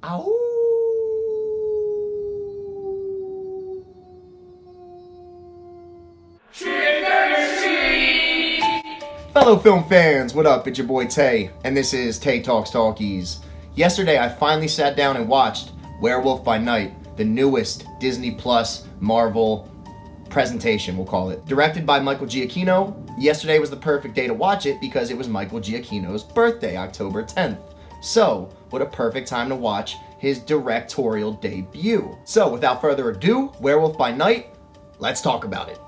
Ow! Fellow film fans, what up? It's your boy Tay, and this is Tay Talks Talkies. Yesterday, I finally sat down and watched Werewolf by Night, the newest Disney Plus Marvel presentation, we'll call it. Directed by Michael Giacchino, yesterday was the perfect day to watch it because it was Michael Giacchino's birthday, October 10th. So, what a perfect time to watch his directorial debut. So, without further ado, Werewolf by Night, let's talk about it.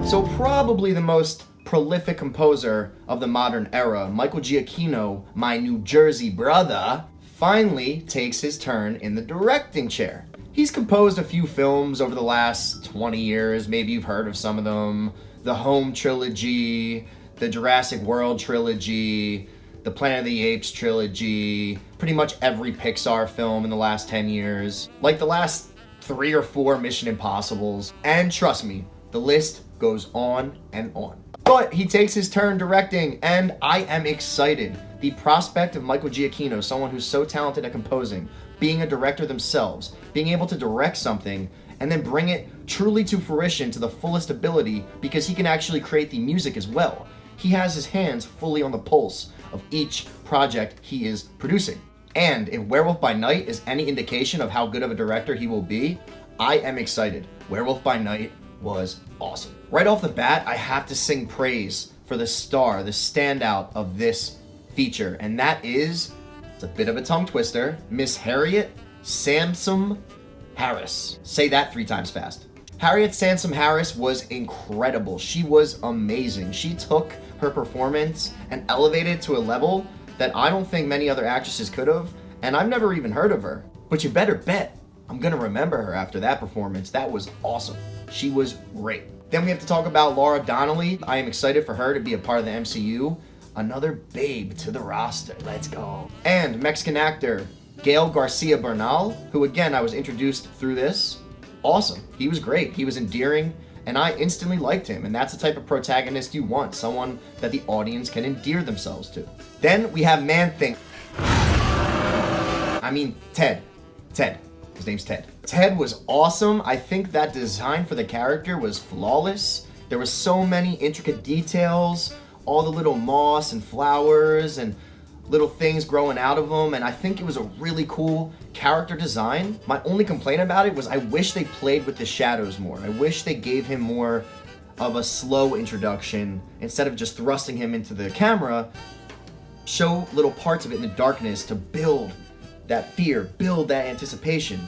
So probably the most prolific composer of the modern era, Michael Giacchino, my New Jersey brother, finally takes his turn in the directing chair. He's composed a few films over the last 20 years, maybe you've heard of some of them. The Home trilogy, the Jurassic World trilogy, the Planet of the Apes trilogy, pretty much every Pixar film in the last 10 years, like the last 3 or 4 Mission Impossibles, and trust me, the list goes on and on. But he takes his turn directing, and I am excited. The prospect of Michael Giacchino, someone who's so talented at composing, being a director themselves, being able to direct something, and then bring it truly to fruition to the fullest ability, because he can actually create the music as well. He has his hands fully on the pulse of each project he is producing. And if Werewolf by Night is any indication of how good of a director he will be, I am excited. Werewolf by Night was awesome. Right off the bat, I have to sing praise for the star, the standout of this feature, and that is, it's a bit of a tongue twister, Miss Harriet Sansom Harris. Say that 3 times fast. Harriet Sansom Harris was incredible. She was amazing. She took her performance and elevated to a level that I don't think many other actresses could have, and I've never even heard of her. But you better bet I'm gonna remember her after that performance. That was awesome. She was great. Then we have to talk about Laura Donnelly. I am excited for her to be a part of the MCU. Another babe to the roster. Let's go. And Mexican actor Gael Garcia Bernal, who again I was introduced through this. Awesome. He was great. He was endearing, and I instantly liked him, and that's the type of protagonist you want, someone that the audience can endear themselves to. Then we have Ted. His name's Ted. Ted was awesome. I think that design for the character was flawless. There were so many intricate details, all the little moss and flowers and little things growing out of them, and I think it was a really cool character design. My only complaint about it was I wish they played with the shadows more. I wish they gave him more of a slow introduction instead of just thrusting him into the camera. Show little parts of it in the darkness to build that fear, build that anticipation.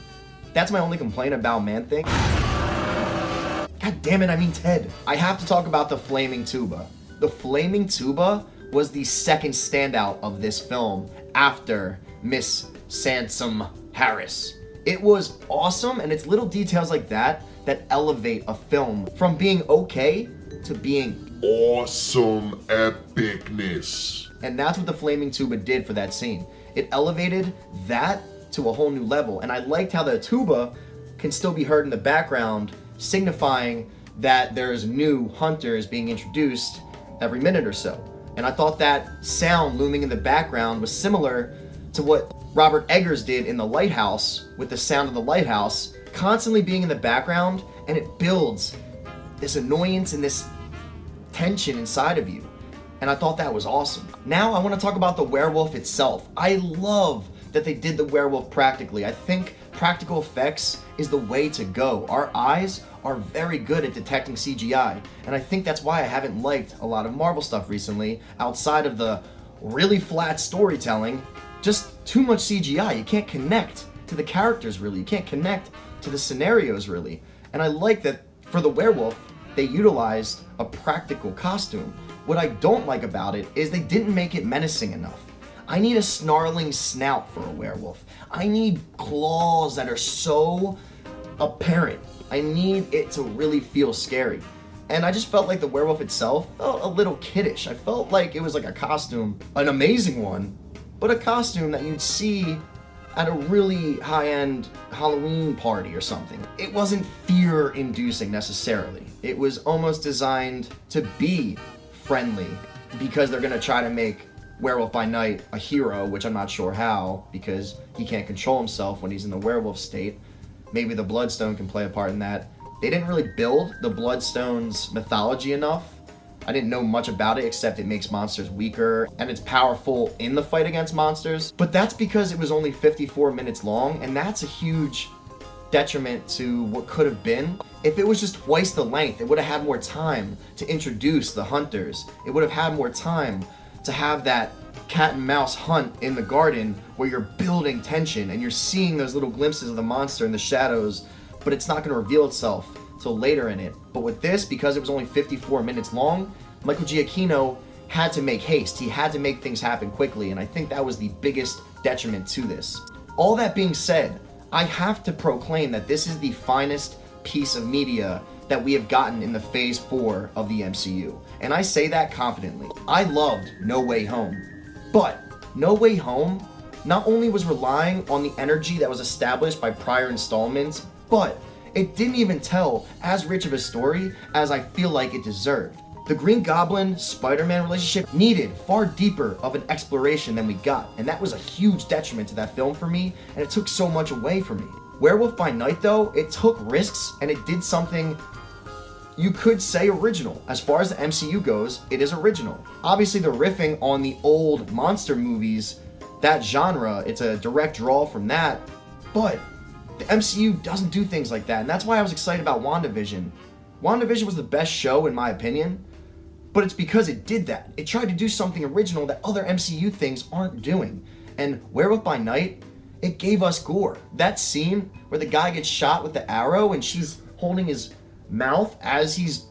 That's my only complaint about Man-Thing. God damn it, I mean Ted. I have to talk about the flaming tuba. The flaming tuba was the second standout of this film after Miss Sansom Harris. It was awesome, and it's little details like that that elevate a film from being okay to being awesome epicness. And that's what the flaming tuba did for that scene. It elevated that to a whole new level, and I liked how the tuba can still be heard in the background, signifying that there's new hunters being introduced every minute or so. And I thought that sound looming in the background was similar to what Robert Eggers did in The Lighthouse with the sound of the lighthouse constantly being in the background, and it builds this annoyance and this tension inside of you. And I thought that was awesome. Now I want to talk about the werewolf itself. I love that they did the werewolf practically. I think practical effects is the way to go. Our eyes are very good at detecting CGI, and I think that's why I haven't liked a lot of Marvel stuff recently, outside of the really flat storytelling. Just too much CGI. You can't connect to the characters really. You can't connect to the scenarios really. And I like that for the werewolf, they utilized a practical costume. What I don't like about it is they didn't make it menacing enough. I need a snarling snout for a werewolf. I need claws that are so apparent. I need it to really feel scary. And I just felt like the werewolf itself felt a little kiddish. I felt like it was like a costume, an amazing one, but a costume that you'd see at a really high-end Halloween party or something. It wasn't fear-inducing necessarily. It was almost designed to be friendly because they're gonna try to make Werewolf by Night a hero, which I'm not sure how, because he can't control himself when he's in the werewolf state. Maybe the Bloodstone can play a part in that. They didn't really build the Bloodstone's mythology enough. I didn't know much about it except it makes monsters weaker and it's powerful in the fight against monsters. But that's because it was only 54 minutes long, and that's a huge detriment to what could have been. If it was just twice the length, it would have had more time to introduce the hunters. It would have had more time to have that cat and mouse hunt in the garden where you're building tension and you're seeing those little glimpses of the monster in the shadows, but it's not going to reveal itself till later in it. But with this, because it was only 54 minutes long, Michael Giacchino had to make haste. He had to make things happen quickly, and I think that was the biggest detriment to this. All that being said, I have to proclaim that this is the finest piece of media that we have gotten in the Phase 4 of the MCU. And I say that confidently. I loved No Way Home. But No Way Home not only was relying on the energy that was established by prior installments, but it didn't even tell as rich of a story as I feel like it deserved. The Green Goblin-Spider-Man relationship needed far deeper of an exploration than we got, and that was a huge detriment to that film for me, and it took so much away from me. Werewolf by Night, though, it took risks, and it did something you could say original. As far as the MCU goes, it is original. Obviously, they're riffing on the old monster movies, that genre. It's a direct draw from that, but the MCU doesn't do things like that, and that's why I was excited about WandaVision. WandaVision was the best show, in my opinion, but it's because it did that. It tried to do something original that other MCU things aren't doing. And Werewolf by Night, it gave us gore. That scene where the guy gets shot with the arrow and she's holding his mouth as he's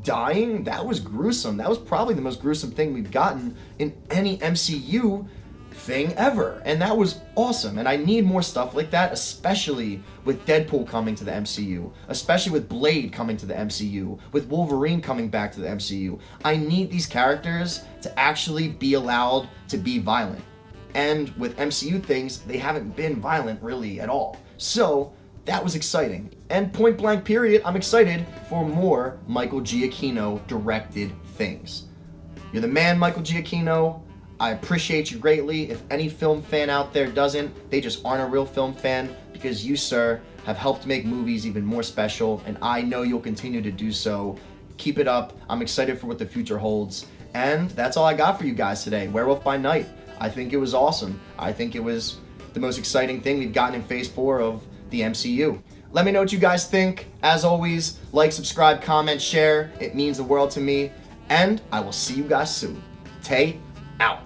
dying, that was gruesome. That was probably the most gruesome thing we've gotten in any MCU thing ever, and that was awesome. And I need more stuff like that, especially with Deadpool coming to the MCU, especially with Blade coming to the MCU, with Wolverine coming back to the MCU. I need these characters to actually be allowed to be violent, and with MCU things, they haven't been violent really at all. So that was exciting. And point blank period, I'm excited for more Michael Giacchino directed things. You're the man, Michael Giacchino. I appreciate you greatly. If any film fan out there doesn't, they just aren't a real film fan, because you, sir, have helped make movies even more special, and I know you'll continue to do so. Keep it up. I'm excited for what the future holds. And that's all I got for you guys today. Werewolf by Night. I think it was awesome. I think it was the most exciting thing we've gotten in Phase 4 of the MCU. Let me know what you guys think. As always, like, subscribe, comment, share. It means the world to me. And I will see you guys soon. Tay out.